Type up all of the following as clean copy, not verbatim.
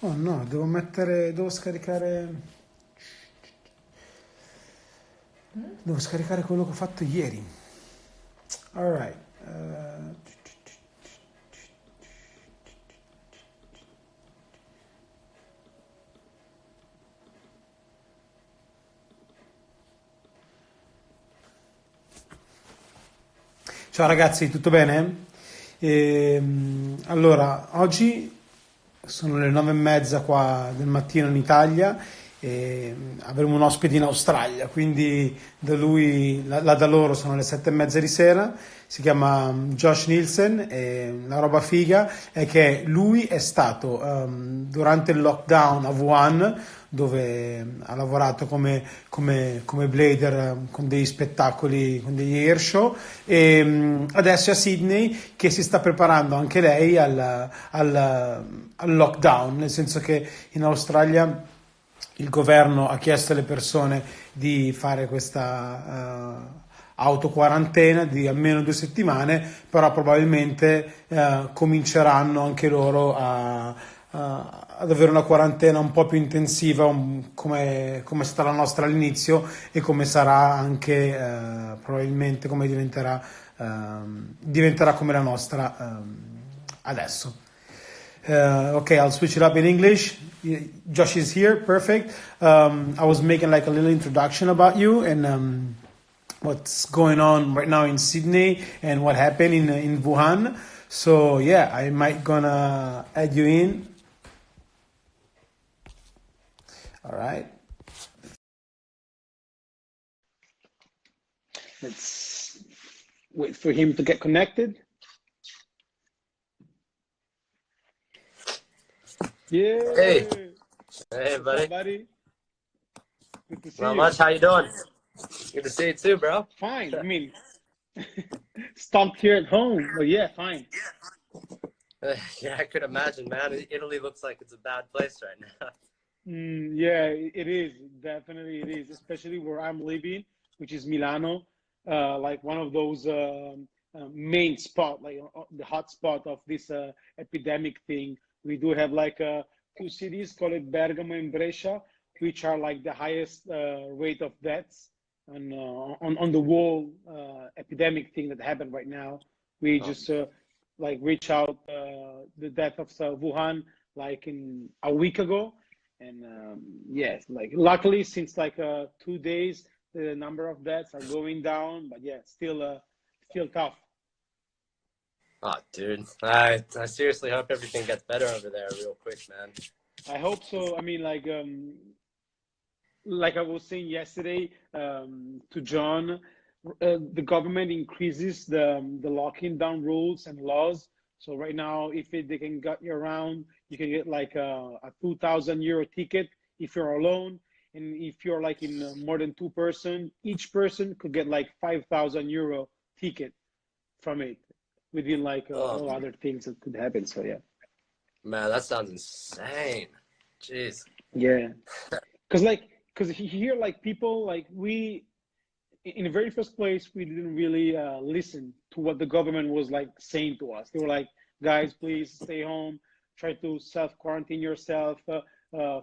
Oh no, devo scaricare quello che ho fatto ieri. Alright. Ciao ragazzi, tutto bene? Allora, oggi sono le 9:30 qua del mattino in Italia e avremo un ospite in Australia, quindi da lui, là da loro sono le 7:30 di sera, si chiama Josh Nielsen e la roba figa è che lui è stato durante il lockdown a Wuhan, dove ha lavorato come blader con dei spettacoli, con degli air show e adesso è a Sydney che si sta preparando anche lei al lockdown, nel senso che in Australia il governo ha chiesto alle persone di fare questa autoquarantena di almeno 2 settimane, però probabilmente cominceranno anche loro ad avere una quarantena un po' più intensiva, come è stata la nostra all'inizio e come sarà anche probabilmente come diventerà come la nostra adesso. Okay, I'll switch it up in English. Josh is here, perfect. I was making like a little introduction about you and what's going on right now in Sydney and what happened in Wuhan. So yeah, I might gonna add you in. All right. Let's wait for him to get connected. Yeah. Hey, What's buddy. up, buddy? Good to see Not you. much. How you doing? Good to see you too, bro. Fine. I mean, stumped here at home, but yeah, fine. Yeah, I could imagine, man. Italy looks like it's a bad place right now. Yeah, it is. Definitely it is, especially where I'm living, which is Milano, like one of those main spot, like the hot spot of this epidemic thing. We do have like two cities, call it Bergamo and Brescia, which are like the highest rate of deaths on the whole epidemic thing that happened right now. We just like reach out the death of Wuhan like in a week ago, and yes, like luckily since like 2 days the number of deaths are going down, but yeah, still tough. Oh, dude. I seriously hope everything gets better over there real quick, man. I hope so. I mean, like I was saying yesterday to John, the government increases the locking down rules and laws. So right now, if they can get you around, you can get like a 2,000 euro ticket if you're alone, and if you're like in more than two person, each person could get like 5,000 euro ticket from it, within like all other things that could happen. So yeah. Man, that sounds insane. Jeez. Yeah, because here like people like we in the very first place we didn't really listen to what the government was like saying to us. They were like, guys, please stay home, try to self quarantine yourself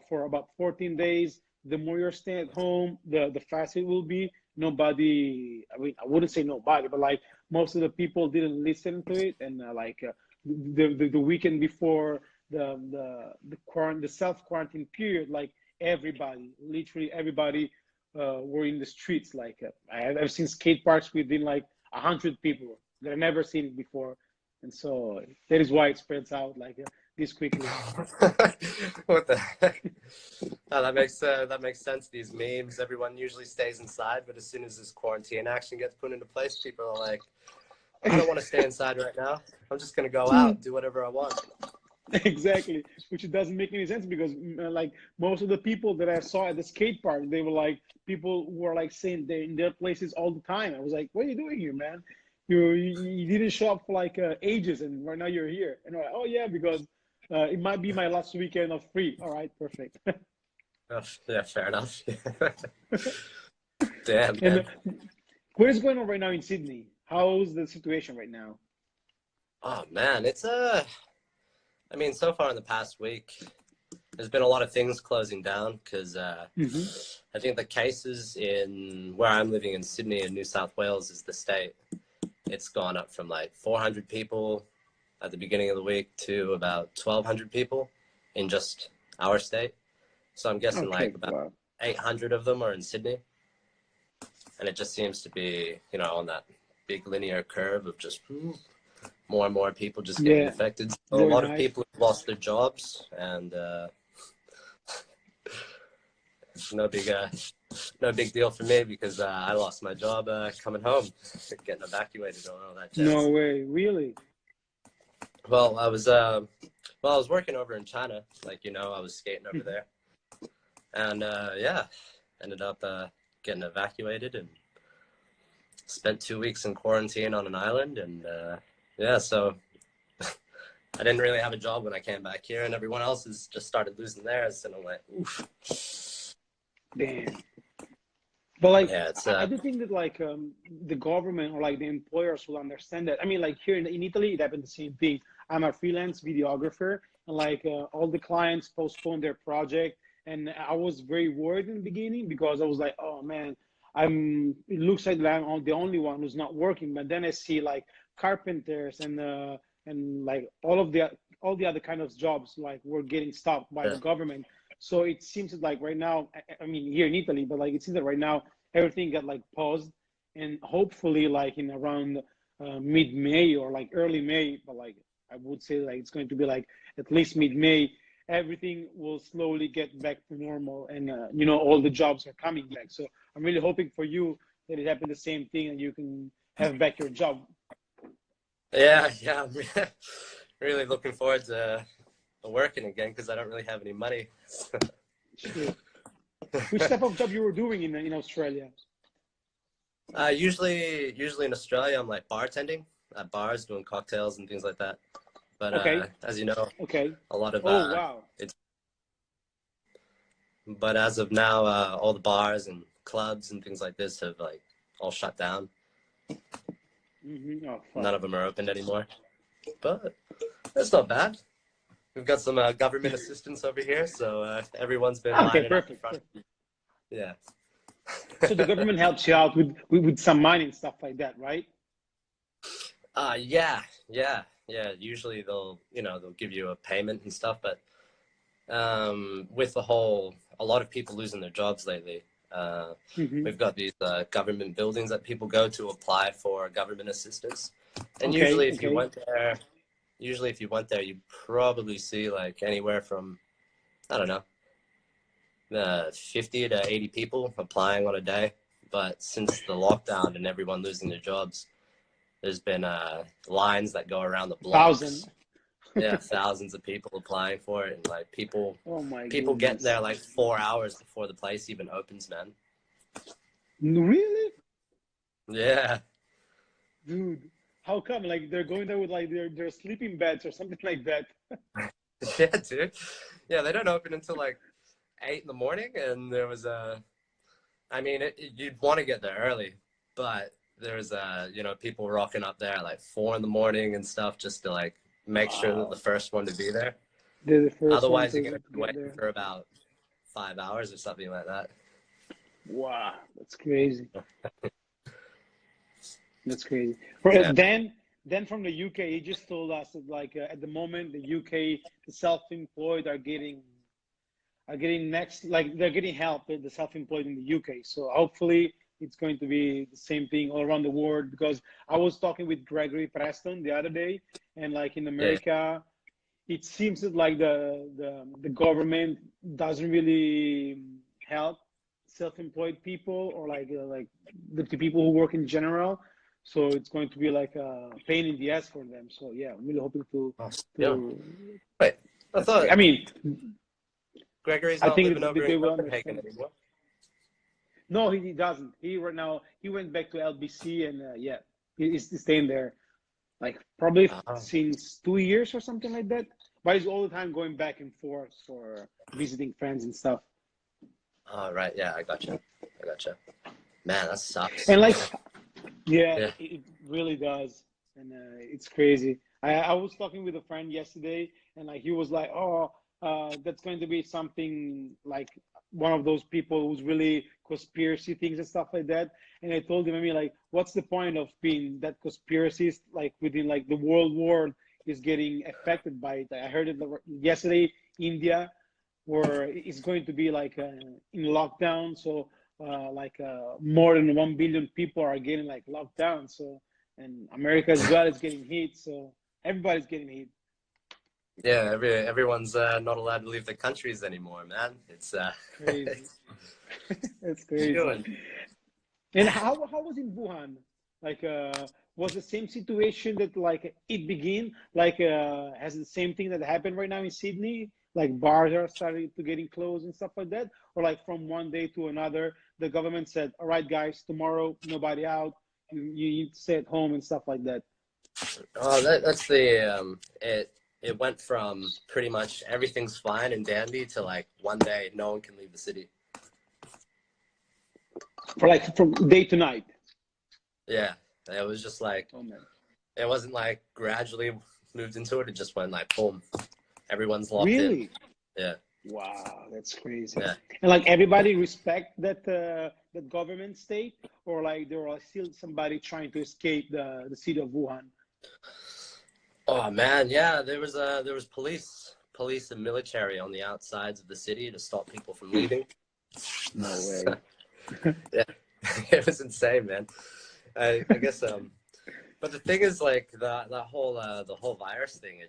for about 14 days. The more you're staying at home, the faster it will be. Nobody, I mean, I wouldn't say nobody, but like most of the people didn't listen to it, and the weekend before the self quarantine period, like everybody, literally everybody, were in the streets. Like I've seen skate parks within like 100 people that I've never seen before, and so that is why it spreads out like this quickly. What the heck? Oh, that makes sense. These memes, everyone usually stays inside, but as soon as this quarantine action gets put into place, people are like, I don't want to stay inside right now. I'm just gonna go out, do whatever I want. Exactly, which doesn't make any sense because like most of the people that I saw at the skate park, they were like people who are like saying they're in their places all the time. I was like, what are you doing here, man? You didn't show up for like ages, and right now you're here. And I'm like, oh yeah, because it might be my last weekend of free. All right, perfect. Oh, yeah, fair enough. Damn, And man. what is going on right now in Sydney? How's the situation right now? Oh man, I mean, so far in the past week, there's been a lot of things closing down because Hmm. I think the cases in where I'm living in Sydney in New South Wales is the state. It's gone up from like 400 people at the beginning of the week to about 1,200 people in just our state. So I'm guessing Okay, like about wow. 800 of them are in Sydney. And it just seems to be, on that big linear curve of just more and more people just getting Yeah, affected. So a going lot of high. people have lost their jobs, and it's no big deal for me because I lost my job coming home, getting evacuated and all that No jazz. way, really? Well, I was working over in China, like I was skating over there, and yeah, ended up getting evacuated and spent 2 weeks in quarantine on an island, and yeah, so I didn't really have a job when I came back here, and everyone else has just started losing theirs, and I'm like, oof. Damn. But like, Yeah, it's I do think that like the government or like the employers will understand that. I mean, like here in Italy, it happened the same thing. I'm a freelance videographer, and like all the clients postponed their project, and I was very worried in the beginning because I was like, oh man, I'm. It looks like I'm the only one who's not working. But then I see like carpenters and like all the other kind of jobs like were getting stopped by the yeah, government. So it seems that like right now, I mean here in Italy, but like it seems that right now everything got like paused, and hopefully like in around mid-May or like early May, but like I would say like it's going to be like at least mid-May, everything will slowly get back to normal, and all the jobs are coming back. So I'm really hoping for you that it happened the same thing and you can have back your job. yeah. I'm really looking forward to working again because I don't really have any money. Shit. Which type of job you were doing in Australia? Usually in Australia, I'm like bartending at bars, doing cocktails and things like that. But Okay, as you know, okay. a lot of Oh wow. it's. But as of now, all the bars and clubs and things like this have like all shut down. Oh None fuck. of them are open anymore. But that's not bad. We've got some government assistance over here, so everyone's been Okay, lining up in perfect, front. perfect. Yeah. So the government helps you out with some money and stuff like that, right? Yeah. Usually they'll give you a payment and stuff, but with a lot of people losing their jobs lately. Hmm. We've got these government buildings that people go to apply for government assistance, and Okay, okay. usually if you went there, you probably see like anywhere from I don't know 50 to 80 people applying on a day. But since the lockdown and everyone losing their jobs, there's been lines that go around the blocks. Thousand. Yeah, thousands of people applying for it, and like Oh my people get goodness. there like 4 hours before the place even opens, man. Really? Yeah. Dude, how come? Like they're going there with like their sleeping beds or something like that. Yeah, dude. Yeah, they don't open until like 8 in the morning, and there was I mean, you'd want to get there early, but there's people rocking up there at like 4 in the morning and stuff just to like make sure that the Wow. first one to be there. They're the first one Otherwise, you're to gonna be get waiting there. for about 5 hours or something like that. Wow, that's crazy. That's crazy. Yeah. Then from the UK, he just told us that like at the moment the UK, the self-employed are getting next, like they're getting help with the self-employed in the UK. So hopefully it's going to be the same thing all around the world, because I was talking with Gregory Preston the other day, and like in Yeah. America, it seems that like the government doesn't really help self-employed people, or like the people who work in general. So it's going to be like a pain in the ass for them. So yeah, I'm really hoping to Oh, yeah. to Wait, I that's great. I thought mean, Gregory's I not think living that over in they will Copenhagen understand. anymore. No, he doesn't. He right now he went back to LBC, and yeah, he's staying there like probably Oh, since 2 years or something like that. But he's all the time going back and forth for visiting friends and stuff. oh, right. Yeah, I gotcha. I gotcha. Man, that sucks. And like, yeah, Yeah. it really does. and it's crazy. I was talking with a friend yesterday, and like he was like, "Oh, that's going to be something like one of those people who's really conspiracy things and stuff like that." And I told him, I mean, like, what's the point of being that conspiracies like within like the world war is getting affected by it? I heard it yesterday, India, where it's going to be like in lockdown, so more than 1 billion people are getting like locked down. So and America as well is getting hit. So everybody's getting hit. Yeah, everyone's not allowed to leave the countries anymore, man. It's Crazy. It's crazy. doing. And how was in Wuhan? Like was the same situation that like it began? Like has the same thing that happened right now in Sydney? Like bars are starting to getting closed and stuff like that? Or like from one day to another, the government said, all right guys, tomorrow nobody out. You need to stay at home and stuff like that. Oh, that's the it went from pretty much everything's fine and dandy to like one day no one can leave the city. For like from day to night. Yeah, it was just like Oh man. it wasn't like gradually moved into it. It just went like boom, everyone's locked Really? in. Yeah. Wow, that's crazy. Yeah. And like everybody respect that that government state, or like there are still somebody trying to escape the city of Wuhan. Oh man, yeah. There was police and military on the outsides of the city to stop people from leaving. No way. Yeah, it was insane, man. I guess but the thing is like the whole virus thing.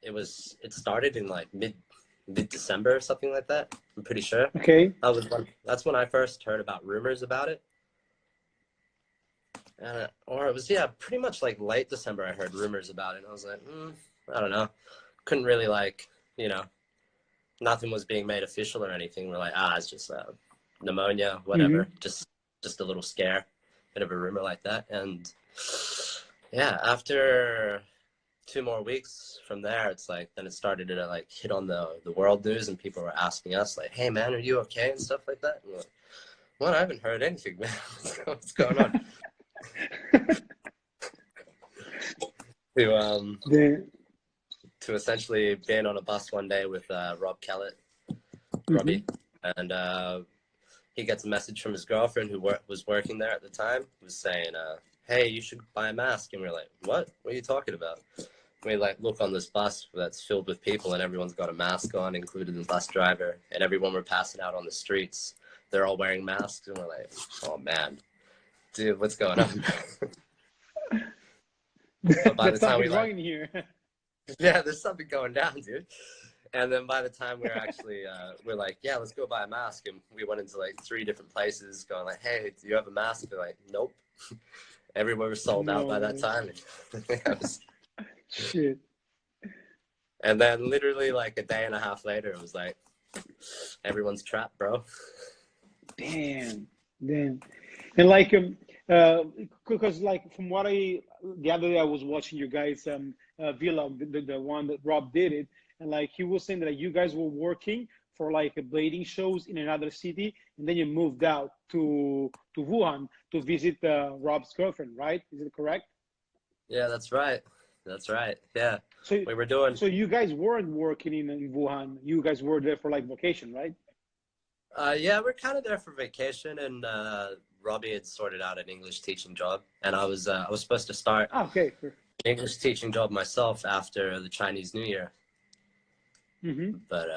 It started in like mid December or something like that. I'm pretty sure. Okay. That's when I first heard about rumors about it. Or it was, yeah, pretty much like late December I heard rumors about it. And I was like, I don't know. Couldn't really like, nothing was being made official or anything. We're like, it's just pneumonia, whatever. Mm-hmm. Just a little scare, bit of a rumor like that. And yeah, after 2 more weeks from there, it's like then it started to like hit on the world news, and people were asking us like, "Hey man, are you okay?" and stuff like that. And we're like, well, I haven't heard anything, man. What's going on? To essentially being on a bus one day with Rob Kellett, Robbie, and he gets a message from his girlfriend who was working there at the time, was saying, "Hey, you should buy a mask." And we're like, "What? What are you talking about?" We like look on this bus that's filled with people, and everyone's got a mask on, including the bus driver, and everyone we're passing out on the streets, they're all wearing masks, and we're like, "Oh man, dude, what's going on?" But by the There's time we something wrong in here. yeah, there's something going down, dude. And then by the time we're actually, we're like, yeah, let's go buy a mask. And we went into like 3 different places going like, hey, do you have a mask? They're like, nope. Everywhere was sold out by that time. Shit. And then literally like a day and a half later, it was like, everyone's trapped, bro. Damn. And like, because like from what the other day I was watching you guys vlog, the one that Rob did it, and like he was saying that you guys were working for like blading shows in another city, and then you moved out to Wuhan to visit Rob's girlfriend, right? Is it correct? Yeah, that's right. That's right. Yeah. So we were doing. So you guys weren't working in Wuhan. You guys were there for like vacation, right? Yeah, we're kind of there for vacation, and Robbie had sorted out an English teaching job, and I was supposed to start okay, sure. an English teaching job myself after the Chinese New Year. Mm-hmm. But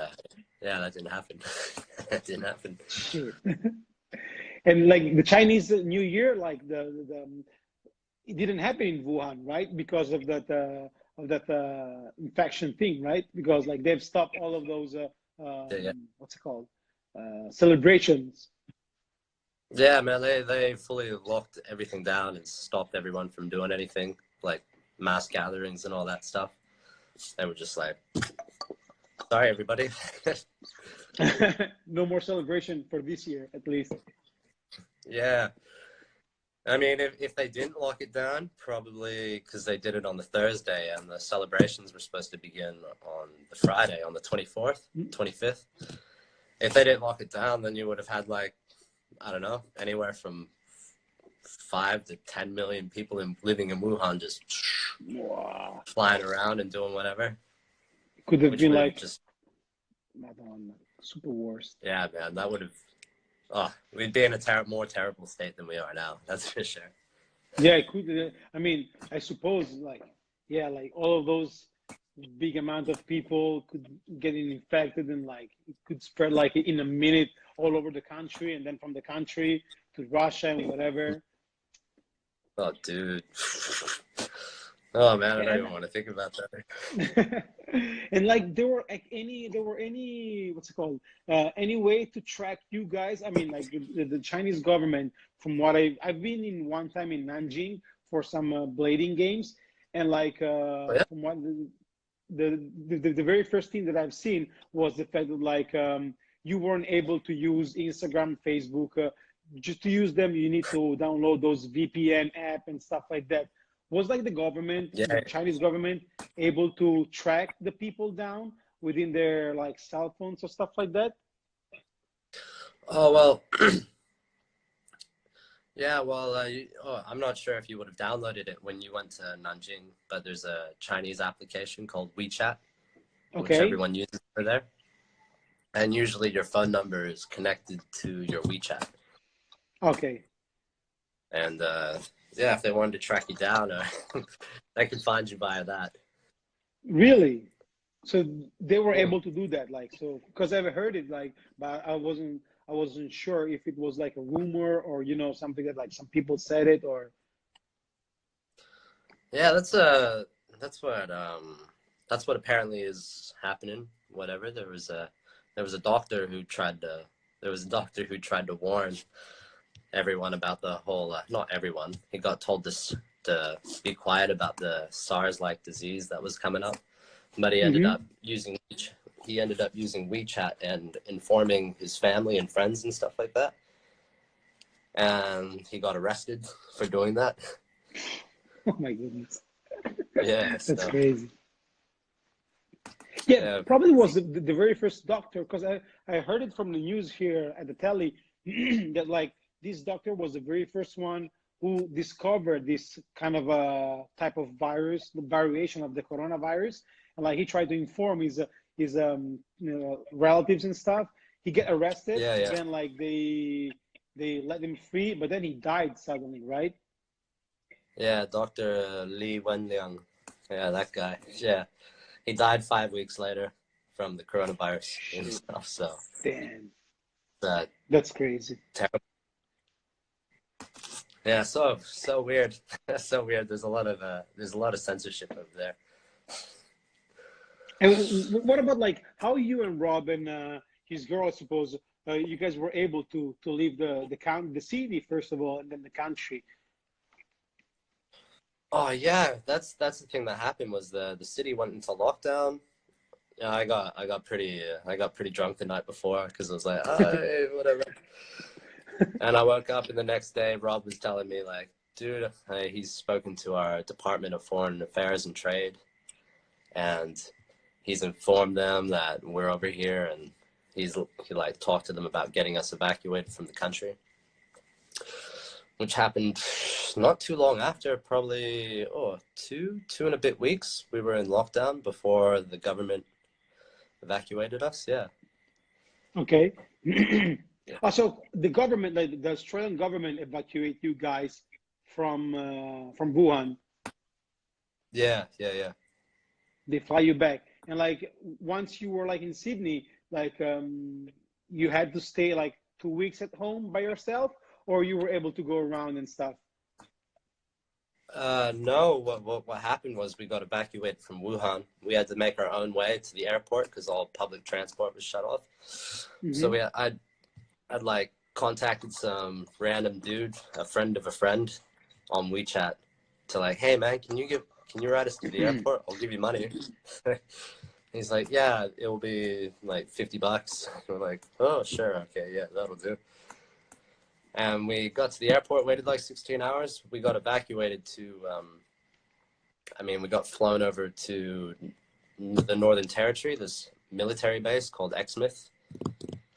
yeah, that didn't happen. That didn't happen. Shit. And like the Chinese New Year, like the it didn't happen in Wuhan, right? Because of that infection thing, right? Because like they've stopped all of those yeah. what's it called? Celebrations. Yeah, man, they fully locked everything down and stopped everyone from doing anything like mass gatherings and all that stuff. They were just like, sorry, everybody. No more celebration for this year, at least. Yeah. I mean, if they didn't lock it down, probably because they did it on the Thursday and the celebrations were supposed to begin on the Friday, on the 24th, 25th. If they didn't lock it down, then you would have had like, I don't know, anywhere from 5 to 10 million people living in Wuhan just Wow. flying around and doing whatever. Could have Which been would like just, super worst. yeah, man, that would have, oh, we'd be in a more terrible state than we are now. That's for sure. Yeah, it could. I mean, I suppose like, yeah, like all of those big amount of people could get infected and like it could spread like in a minute all over the country, and then from the country to Russia and whatever. Oh, dude. Oh man, I don't And even want to think about that. and like there were any what's it called any way to track you guys? I mean, like the Chinese government, from what I've been in one time in Nanjing for some blading games, and like Oh, yeah? from what the very first thing that I've seen was the fact that like you weren't able to use Instagram, Facebook. Just to use them, you need to download those VPN app and stuff like that. Was like the government, Yeah. the Chinese government, able to track the people down within their like cell phones or stuff like that? Oh, well, yeah, well, I'm not sure if you would have downloaded it when you went to Nanjing, but there's a Chinese application called WeChat, which Okay. everyone uses over there. And usually your phone number is connected to your WeChat. Okay. And yeah, if they wanted to track you down, they can find you via that. Really? So they were able to do that, like, so because I've heard it, like, but I wasn't sure if it was like a rumor or something that like some people said it or. Yeah, that's what apparently is happening. Whatever. There was a doctor who tried to warn everyone about the whole not everyone. He got told to be quiet about the SARS-like disease that was coming up, but he ended up using WeChat and informing his family and friends and stuff like that. And he got arrested for doing that. Oh my goodness. Yeah, That's crazy. Yeah, probably was the very first doctor, because I heard it from the news here at the telly that like this doctor was the very first one who discovered this kind of a type of virus, the variation of the coronavirus, and like he tried to inform his relatives and stuff. He get arrested, Yeah. then like they let him free, but then he died suddenly, right? Yeah, Dr. Li Wenliang. Yeah, that guy. Yeah. He died 5 weeks later from the coronavirus and stuff. So damn, that's crazy. Terrible. Yeah, so weird. So weird. There's a lot of censorship over there. And what about like how you and Rob and his girl, I suppose, you guys were able to leave the city first of all, and then the country? Oh yeah, that's the thing that happened was the city went into lockdown. Yeah, I got pretty drunk the night before because I was like, hey, whatever. And I woke up and the next day Rob was telling me like, dude, he's spoken to our Department of Foreign Affairs and Trade, and he's informed them that we're over here, and he like talked to them about getting us evacuated from the country, which happened not too long after, probably two and a bit weeks. We were in lockdown before the government evacuated us. Yeah. Okay. So the government, like the Australian government, evacuate you guys from Wuhan. Yeah. They fly you back, and like once you were like in Sydney, like you had to stay like 2 weeks at home by yourself, or you were able to go around and stuff. No, what happened was we got evacuated from Wuhan. We had to make our own way to the airport because all public transport was shut off. So I'd like contacted some random dude, a friend of a friend, on WeChat to like, hey man, can you ride us to the airport? I'll give you money. He's like, yeah, it will be like $50. We're like, oh sure, okay, yeah, that'll do. And we got to the airport, waited like 16 hours. We got evacuated to, we got flown over to the Northern Territory, this military base called Exmouth.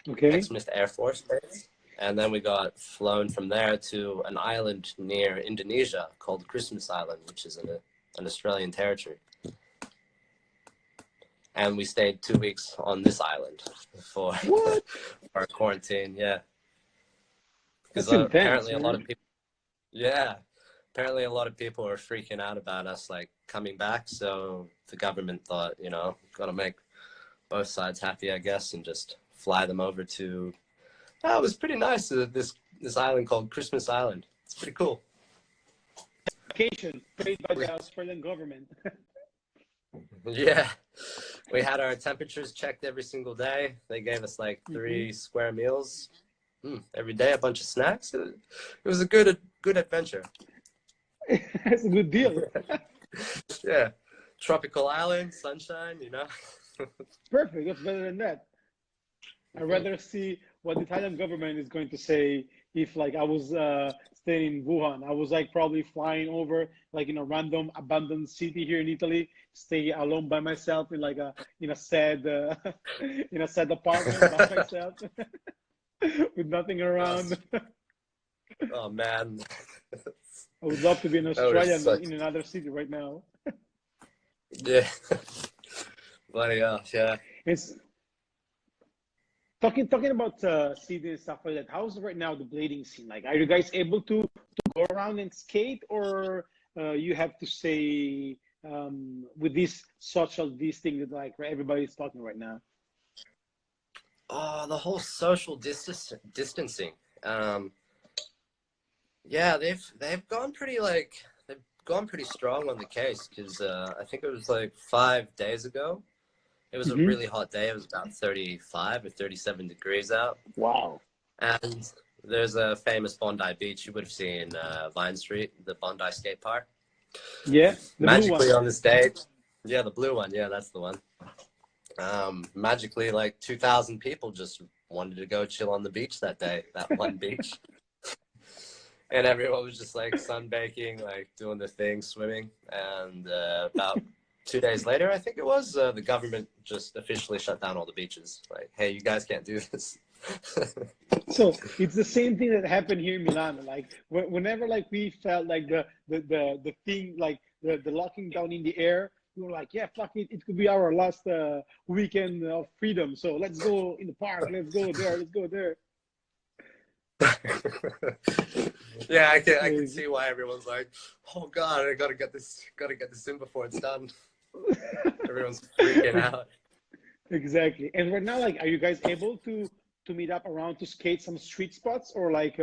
Okay. Exmouth Air Force Base. And then we got flown from there to an island near Indonesia called Christmas Island, which is an Australian territory. And we stayed 2 weeks on this island for our quarantine. Yeah, because apparently a lot of people. Yeah, apparently a lot of people are freaking out about us like coming back. So the government thought, you know, got to make both sides happy, I guess, and just fly them over to. Oh, it was pretty nice. This island called Christmas Island. It's pretty cool. Vacation paid by the Australian government. Yeah, we had our temperatures checked every single day. They gave us like 3 square meals every day, a bunch of snacks. It was a good adventure. That's a good deal. Yeah, tropical island, sunshine, you know. Perfect. That's better than that. I'd rather see what the Italian government is going to say if, like, I was staying in Wuhan. I was like probably flying over like in a random abandoned city here in Italy, stay alone by myself in like a sad apartment by myself with nothing around. Oh man, I would love to be an Australian in another city right now. Yeah, bloody hell, yeah. It's talking about city and stuff like that. How's right now the blading scene? Like, are you guys able to go around and skate, or you have to say with this thing that like everybody's talking right now? Oh, the whole social distancing. Yeah, they've gone pretty strong on the case, because I think it was like 5 days ago. It was a really hot day. It was about 35 or 37 degrees out. Wow. And there's a famous Bondi Beach. You would have seen Vine Street, the Bondi skate park. Yeah. Magically on this day. Yeah, the blue one. Yeah, that's the one. Magically, like 2,000 people just wanted to go chill on the beach that day, that one beach. And everyone was just like sunbaking, like doing their thing, swimming. And about 2 days later, I think it was, the government just officially shut down all the beaches. Like, hey, you guys can't do this. So it's the same thing that happened here in Milan. Like whenever like we felt like the thing, like the locking down in the air, we were like, yeah, fuck it, it could be our last weekend of freedom. So let's go in the park. Let's go there. Let's go there. Yeah, I can see why everyone's like, oh god, I gotta get this in before it's done. Everyone's freaking out. Exactly. And right now, like, are you guys able to meet up around to skate some street spots, or like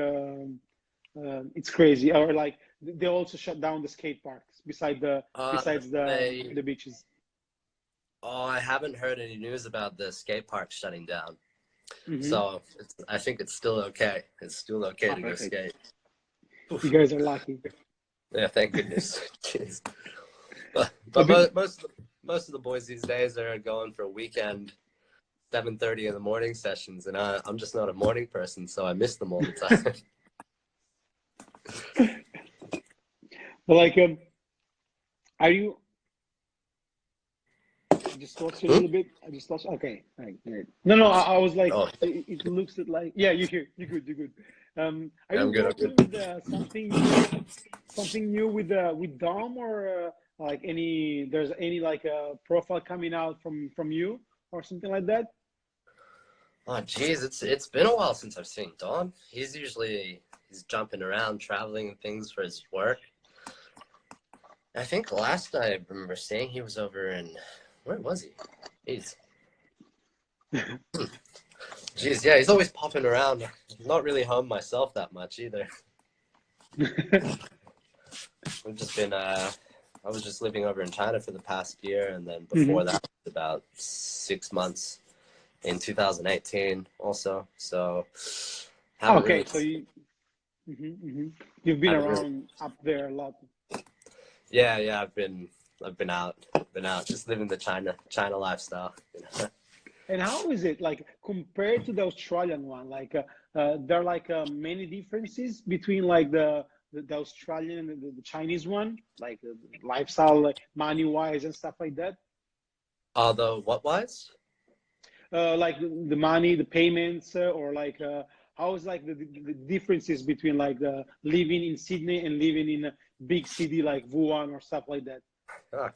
it's crazy, or like they also shut down the skate parks besides the beaches? Oh, I haven't heard any news about the skate park shutting down. So I think it's still okay. It's still okay to go skate. You guys are lucky. Yeah, thank goodness. Jeez. But most of the boys these days are going for weekend 7:30 in the morning sessions, and I'm just not a morning person, so I miss them all the time. But like, are you? I just lost you a little bit. I just lost. Okay, right. No. I was like, it looks like. Yeah, you're here. You're good. Are you working with something new with Dom, or like there's any like profile coming out from you or something like that? Oh geez, it's been a while since I've seen Dom. He's jumping around, traveling and things for his work. I think last I remember seeing, he was over in, where was he? Jeez. Jeez, yeah, he's always popping around. I'm not really home myself that much either. I've just been, I was just living over in China for the past year, and then before that, about 6 months in 2018 also. So, okay, so you've been around up there a lot. Yeah, I've been out, just living the China lifestyle. You know? And how is it like compared to the Australian one? Like, there are like many differences between like the Australian and the Chinese one, like the lifestyle, like money wise and stuff like that. The what wise? Like the money, the payments, or like how is like the differences between like living in Sydney and living in a big city like Wuhan or stuff like that? Oh,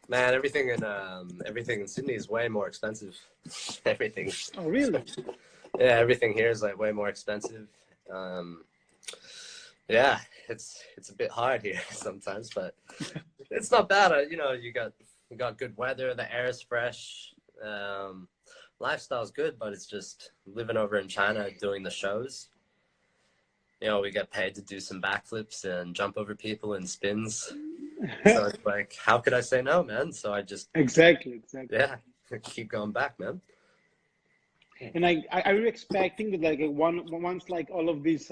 man, everything in Sydney is way more expensive. Everything. Oh, really? Yeah, everything here is like way more expensive. Yeah, it's a bit hard here sometimes, but it's not bad. You know, you got good weather, the air is fresh, lifestyle's good, but it's just living over in China doing the shows. You know, we get paid to do some backflips and jump over people and spins. So it's like, how could I say no, man? So I just Exactly. yeah, keep going back, man. And are you expecting that like once like all of this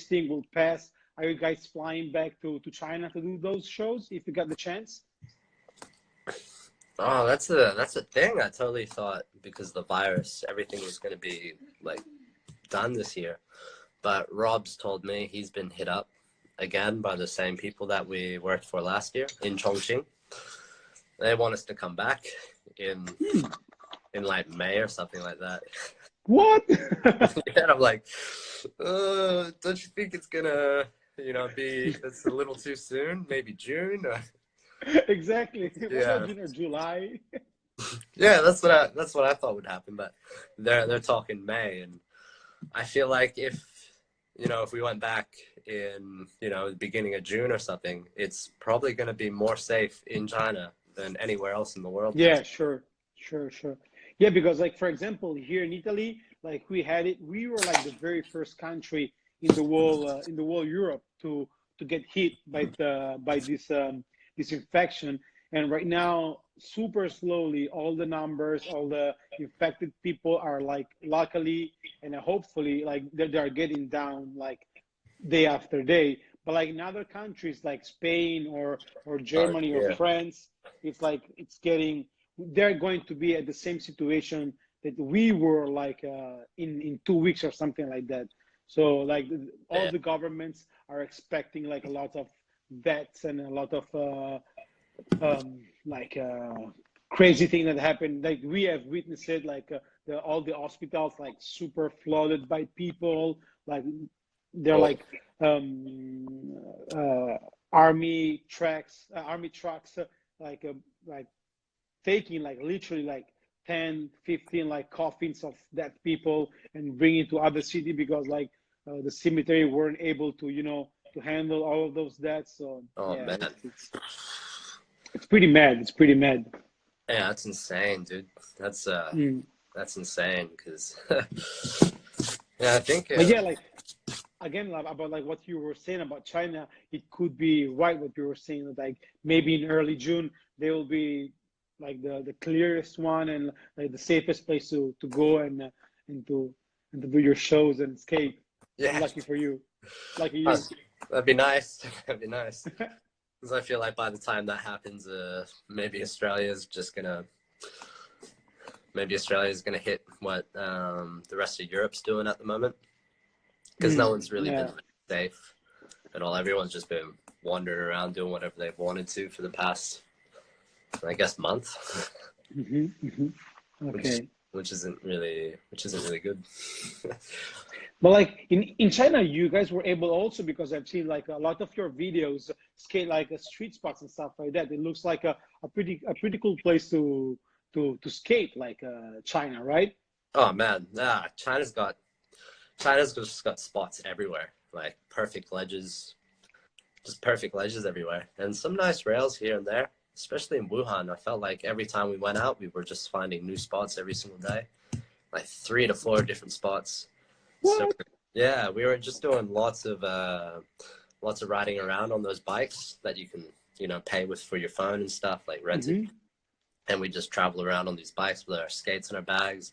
thing will pass, are you guys flying back to China to do those shows if you got the chance? Oh, that's a thing. I totally thought because of the virus, everything was going to be like done this year. But Rob's told me he's been hit up again by the same people that we worked for last year in Chongqing. They want us to come back in like May or something like that. What? And I'm like, don't you think it's gonna, it's a little too soon? Maybe June? Exactly. Yeah. June or July? Yeah, that's what I thought would happen. But they're talking May, and I feel like if we went back in, the beginning of June or something, it's probably going to be more safe in China than anywhere else in the world. Yeah, sure. Yeah, because like, for example, here in Italy, like we were like the very first country in the whole Europe to get hit by this infection. And right now, super slowly, all the numbers, all the infected people are like, luckily and hopefully, like they are getting down like day after day. But like in other countries like Spain or Germany or France, it's like they're going to be at the same situation that we were like in 2 weeks or something like that. So like all the governments are expecting like a lot of deaths and a lot of crazy thing that happened. Like we have witnessed it, like all the hospitals like super flooded by people. Like they're like army trucks, like taking like literally like 10, 15 like coffins of dead people and bringing to other city because like the cemetery weren't able to to handle all of those deaths. So man, it's pretty mad. It's pretty mad. Yeah, that's insane, dude. That's insane because yeah, I think. But yeah, like again, about like what you were saying about China, it could be right what you were saying that like maybe in early June they will be like the clearest one and like the safest place to go and to do your shows and skate. Yeah, lucky for you, lucky you. That'd be nice. That'd be nice. Because I feel like by the time that happens, maybe Australia's gonna hit what the rest of Europe's doing at the moment. Because no one's really been safe at all. Everyone's just been wandering around doing whatever they've wanted to for the past, I guess, month. Okay. Which isn't really good. But like in China, you guys were able also, because I've seen like a lot of your videos skate like street spots and stuff like that. It looks like a pretty cool place to skate, like China, right? Oh man, China's just got spots everywhere, like perfect ledges everywhere, and some nice rails here and there. Especially in Wuhan, I felt like every time we went out, we were just finding new spots every single day, like 3 to 4 different spots. What? So, yeah, we were just doing lots of riding around on those bikes that you can, pay with for your phone and stuff, like rented. And we just travel around on these bikes with our skates and our bags,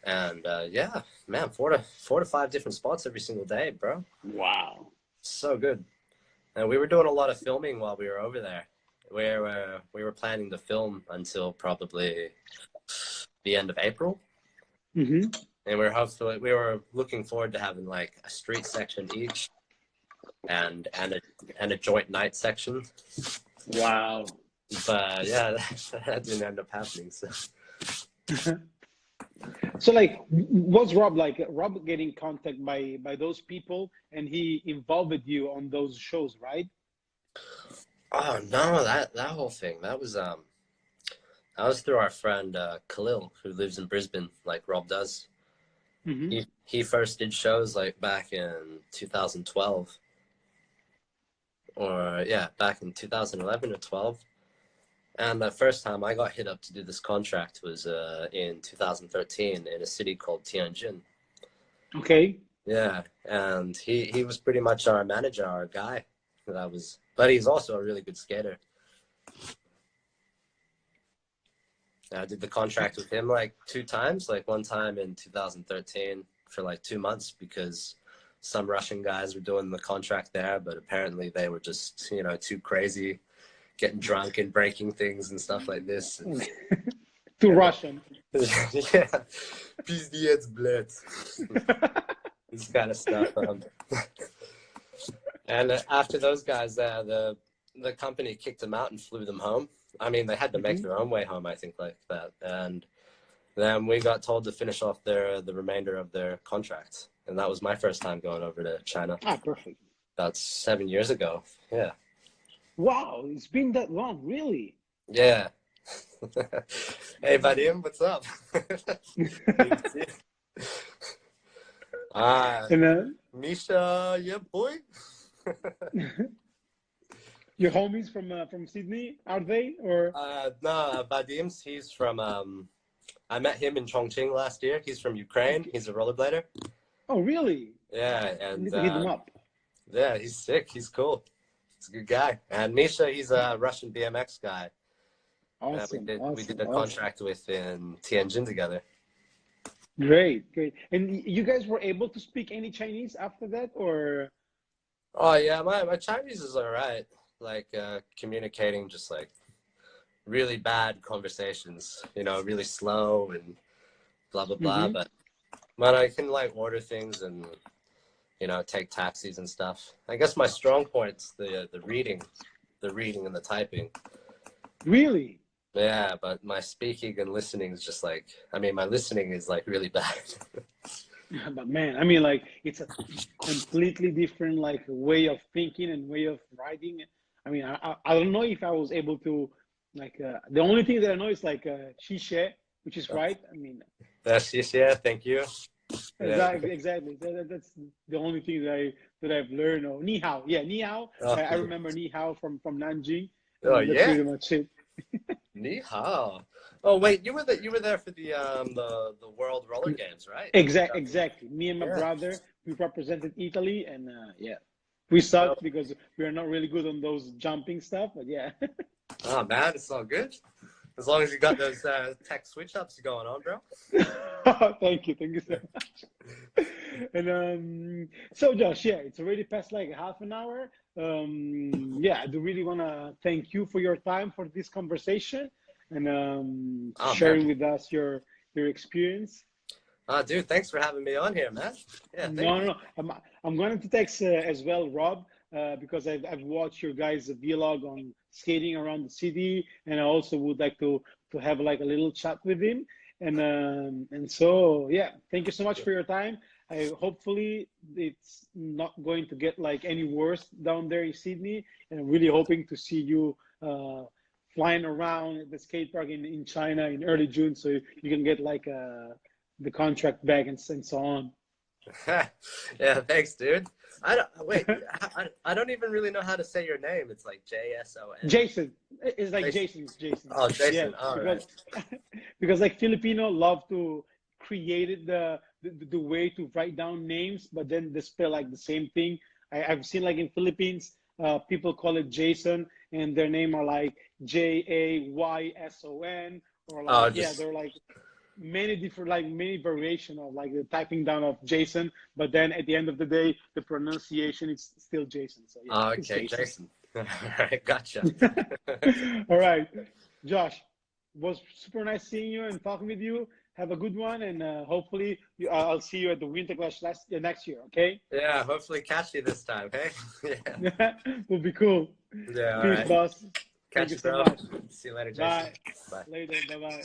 and yeah, man, 4 to 5 different spots every single day, bro. Wow, so good. And we were doing a lot of filming while we were over there. We were planning to film until probably the end of April. And we were looking forward to having like a street section each and a joint night section. Wow. But yeah, that didn't end up happening. So So like, was Rob like Rob getting contact by those people, and he involved you on those shows, right? Oh no, that whole thing that was through our friend Khalil, who lives in Brisbane, like Rob does. Hmm. He first did shows like back in 2012, or yeah, back in 2011 or 12. And the first time I got hit up to do this contract was in 2013 in a city called Tianjin. Okay. Yeah, and he was pretty much our manager, our guy. But he's also a really good skater. I did the contract with him like 2 times, like one time in 2013 for like 2 months because some Russian guys were doing the contract there, but apparently they were just, too crazy, getting drunk and breaking things and stuff like this. To Russian. Yeah, пиздец, блядь. This kind of stuff. And after those guys, the company kicked them out and flew them home. I mean, they had to make their own way home, I think, like that. And then we got told to finish off the remainder of their contract. And that was my first time going over to China. Ah, perfect. About 7 years ago. Yeah. Wow, it's been that long, really? Yeah. Hey, Vadim, what's up? And Misha, yeah, boy. your homies from Sydney, are they? Or No, Vadim's, he's from, I met him in Chongqing last year. He's from Ukraine. He's a rollerblader. oh, really? Yeah, I and need to hit them up. yeah, he's sick. He's cool. He's a good guy. And Misha, he's a Russian BMX guy. Awesome. We did a contract with in Tianjin together. Great, great. And you guys were able to speak any Chinese after that, or? Oh yeah, my Chinese is all right. Like communicating, just like really bad conversations. Really slow and blah blah blah. Mm-hmm. But I can like order things and take taxis and stuff. I guess my strong point's the reading and the typing. Really? Yeah, but my speaking and listening is just like, I mean, my listening is like really bad. But man, I mean, like, it's a completely different like way of thinking and way of writing. I mean, I don't know if I was able to like the only thing that I know is like xishe, which is right. I mean, That's yeah, thank you. Yeah. exactly. That's the only thing that I've learned. Or ni hao, yeah, ni hao. I remember ni hao from Nanjing. Oh That's yeah, pretty much it. ni hao. Oh wait, you were there for the World Roller Games, right? Exactly. Me and my brother, we represented Italy, and yeah, we sucked because we are not really good on those jumping stuff. But yeah. Oh man, it's all good. As long as you got those tech switch ups going on, bro. Thank you so much. And so Josh, yeah, it's already past like half an hour. Yeah, I do really want to thank you for your time for this conversation and sharing with us your experience. Dude, thanks for having me on here, man. Yeah, No. I'm going to text as well, Rob, because I've watched your guys' vlog on skating around the city, and I also would like to have like a little chat with him. And so yeah, thank you so much for your time. Hopefully it's not going to get like any worse down there in Sydney, and I'm really hoping to see you flying around at the skate park in China in early June, so you can get like the contract back and so on. Yeah, thanks, dude. I don't even really know how to say your name. It's like Jason. Jason. It's like Jason. Oh, Jason. Yeah, All because, right. because like Filipino love to create the way to write down names, but then they spell like the same thing. I've seen like in Philippines, people call it Jason, and their name are like Jayson, or like they're like many different, like many variation of like the typing down of Jason, but then at the end of the day the pronunciation is still Jason. So yeah, Okay, Jason. All right, gotcha. All right, Josh, was super nice seeing you and talking with you. Have a good one, and hopefully I'll see you at the Winter Clash next year. Okay? Yeah, hopefully catch you this time. Hey. Yeah. Will be cool. Yeah. Peace, right. boss. Catch Thank you you, bro. so much. See you later, Jason. Bye. Later. Bye.